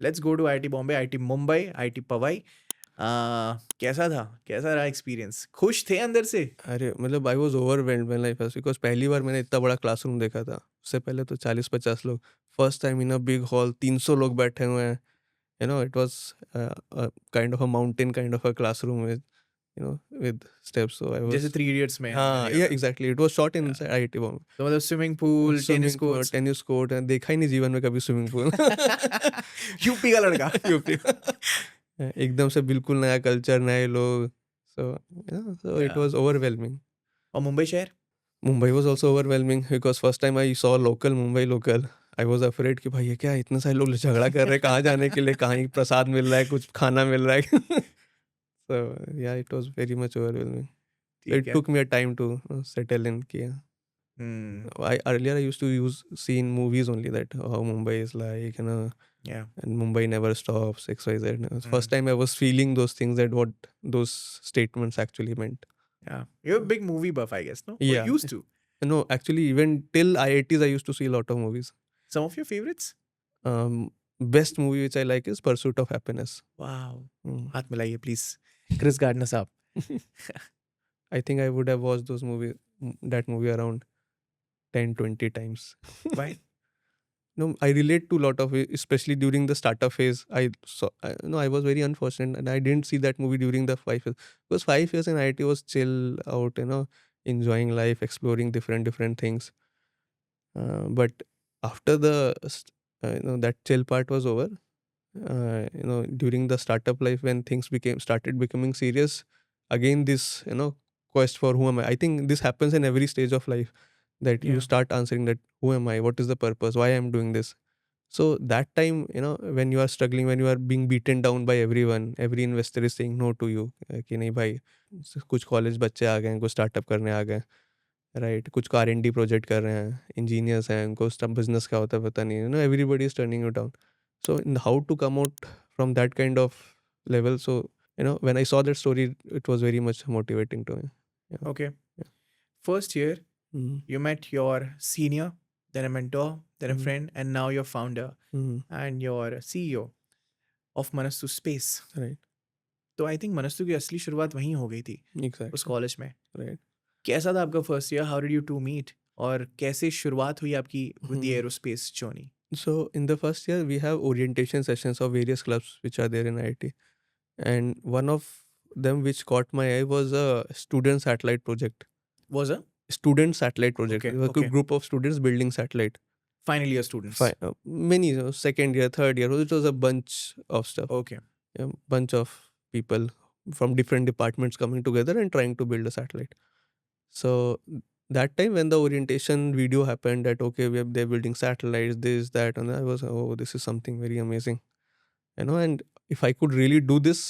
Let's go to IIT Bombay, IIT Mumbai, IIT Powai. कैसा था, कैसा रहा एक्सपीरियंस? खुश थे अंदर से? अरे मतलब I was overwhelmed when I first, because पहली बार मैंने इतना बड़ा क्लासरूम देखा था। उससे पहले तो 40-50 लोग। First time in a big hall 300 लोग बैठे हुए हैं। You know it was kind of a mountain kind of a classroom with with steps, so I जैसे वाज़ थ्री इडियट्स में मैंने हाँ, देखा या था। Exactly it was shot Yeah. Inside IIT Bombay. तो मतलब swimming pool, tennis swimming pool, courts. Tennis court देखा ही नहीं जीवन में कभी स्विमिंग पूल। यूपी का लड़का। यूपी एकदम से बिल्कुल नया कल्चर, नए लोग। So so it Yeah. Was overwhelming. और मुंबई शहर? Mumbai was also overwhelming because first time I saw local Mumbai local, I was afraid कि भाई ये क्या है, इतने सारे लोग झगड़ा कर रहे हैं कहाँ जाने के लिए, कहाँ ही प्रसाद मिल रहा है, कुछ खाना मिल रहा है। So yeah, it was very much overwhelming. ठीक It है। took me a time to settle in किया। हम्म। I earlier I used to see in movies only that how Mumbai is like, Yeah. and Mumbai never stops, XYZ. It was first Mm. time I was feeling those things, that what those statements actually meant. Yeah. You're a big movie buff, I guess, no? Or Yeah. used to. No, actually even till IITs I used to see a lot of movies. Some of your favorites? Best movie which I like is Pursuit of Happiness. Wow. Mm. हाथ मिलाइए please. Chris gardener साहब। I think I would have watched that movie around 10-20 times. Why? No, I relate to a lot of it, especially during the startup phase. I was very unfortunate and I didn't see that movie during the 5 years. Because 5 years in IT was chill out, enjoying life, exploring different things. But after that chill part was over, during the startup life when things started becoming serious, again this quest for who am I think this happens in every stage of life, that you Yeah. start answering that who am I, what is the purpose, why I'm doing this. So that time, when you are struggling, when you are being beaten down by everyone, every investor is saying no to you, कि नहीं भाई, कुछ college बच्चे आ गए हैं, कुछ startup करने आ गए, राइट, कुछ का R&D प्रोजेक्ट कर रहे हैं, इंजीनियर्स हैं, उनको स्टफ बिजनेस क्या होता है पता नहीं, everybody is turning you down. So in how to come out from that kind of level, so when I saw that story, it was very much motivating to me. Yeah. Okay. Yeah. First year, Mhm. you met your senior, then a mentor, then a Mhm. friend, and now your founder Mhm. and your CEO of Manastu Space. Right. तो I think मनस्तु की असली शुरुआत वहीं हो गई थी, उस Exactly. College में। Right. कैसा था आपका first year? How did you two meet? और कैसे शुरुआत हुई आपकी with the Mhm. Aerospace journey? So in the first year, we have orientation sessions of various clubs which are there in IIT, and one of them which caught my eye was a student satellite project. Was a Student satellite project. Okay, It was a okay, group of students building satellite. Final year students. Many, second year, third year. It was a bunch of stuff. Okay. A bunch of people from different departments coming together and trying to build a satellite. So that time when the orientation video happened, that okay, they're building satellites, this, that, and I was, oh, this is something very amazing, and if I could really do this,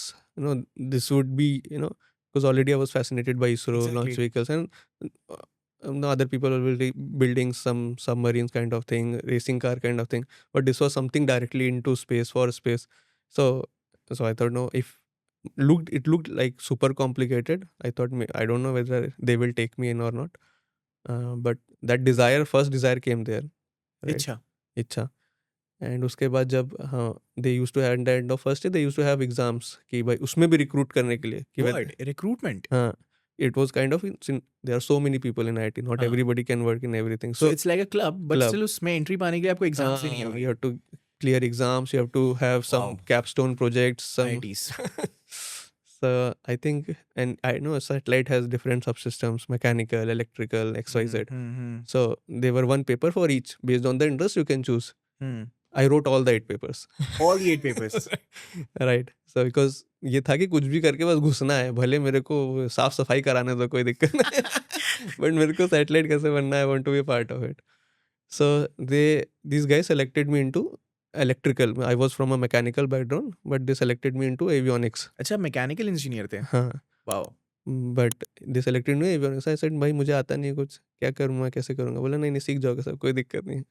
this would be, because already I was fascinated by ISRO launch Exactly. vehicles, and other people will be building some submarines kind of thing, racing car kind of thing, but this was something directly into space, for space. So I thought, no, if it looked like super complicated, I thought, I don't know whether they will take me in or not. But that first desire came there, right? अच्छा। इच्छा. And उसके बाद जब, हाँ, they used to have end of first year, they used to have exams कि भाई उसमें भी रिक्रूट करने के लिए कि वर्ड रिक्रूटमेंट। हाँ, it was kind of there are so many people in IT, not हाँ, everybody can work in everything. So So it's like a club, but club, still उसमें एंट्री पाने के लिए आपको एग्जाम्स देनी होगी। you have to clear exams, you have to have some wow. capstone projects, some IITs. so I think, and I know a satellite has different subsystems, mechanical, electrical, XYZ. So they were one paper for each. Based on the interest, you can choose. I wrote all the 8 papers. All the 8 papers. Right. So because ये था कि कुछ भी करके बस घुसना है, भले मेरे को साफ सफाई कराने दो, कोई दिक्कत नहीं, बट मेरे को सैटेलाइट कैसे बनना है, I want to be part of it. So this guys selected me into electrical. I was from a mechanical background, but they selected me into avionics. अच्छा, मैकेनिकल इंजीनियर थे? हाँ, wow. But they selected me avionics. I said भाई मुझे आता नहीं है कुछ, क्या करूँगा, कैसे करूँगा? बोला नहीं नहीं, सीख जाओगे सब, कोई दिक्कत नहीं.